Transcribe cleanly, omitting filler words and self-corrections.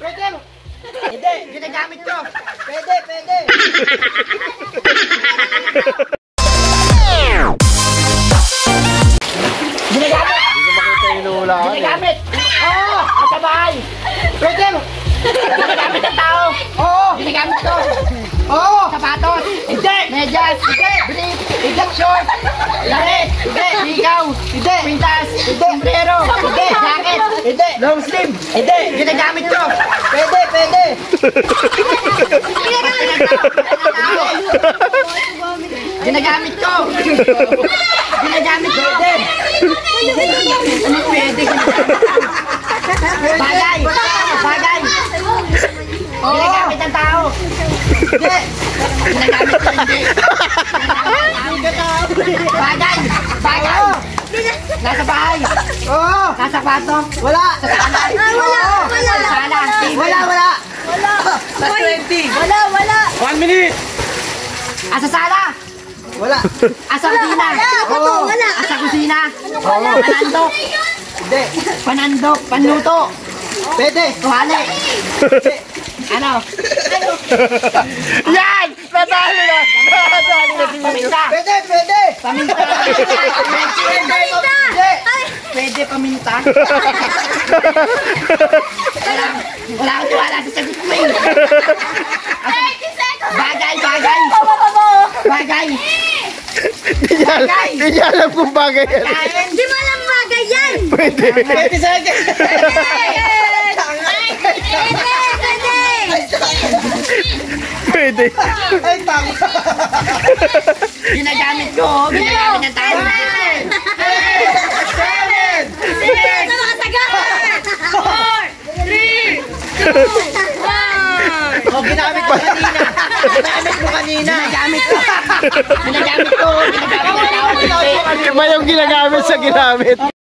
Pwede. Hindi, ginagamit ko. Pwede, pwede. Ginagamit. Hindi ko makita yung inuulaan. Ginagamit. Oo, sa bahay. Pwede. Ginagamit ng tao. Oo, ginagamit ko. Oo, sapatos. Hindi. Medyas. Hindi. Brief. Hindi. Short. Laret. Hindi. Ikaw. Hindi. Pintas. Hindi. Sombrero. Hindi. Jacket. Hindi. Long sleeve. Hindi. Ginagamit ko. Pwede, pwede. Ginagamit ko. Ginagamit ko. Pwede. Ano pwede? Bagay. Bagay. Ginagamit ng tao. Hindi. Ginagamit ko hindi. Bagay. Bagay. Nasa bahay. Oo. Nasa kwarto. Wala. Sa sala. Wala. Wala. Sa sala. Wala. Wala. Wala. Sa 20. Wala. Wala. 1 minute! Sa sala. Wala. Sa kusina. Wala. Wala. Sa kusina. Wala. Panandok. Hindi. Panandok. Panluto. Pwede. Kuhali. Ano? Yan! Natalo na! Natalo na si Minyo. Paminta. Pwede, pwede. Paminta. Pwede. Pwede paminta. Wala akong tuwala sa sagot mo eh. Bagay, bagay. Bagay. Hindi niya alam kung bagay yan. Kain. Di mo alam bagay yan. Pwede. Pwede sa akin. Pwede. Ay, tama. Ginagamit ko, oh. Ginagamit ng tao. 7! Sa mga taga. 4, 3, 2, 1. Oh, ginamit ko kanina. Ginamit ko kanina. Ginagamit ko. Ginagamit ko. Ginagamit ng tao. Iba yung ginagamit sa ginamit.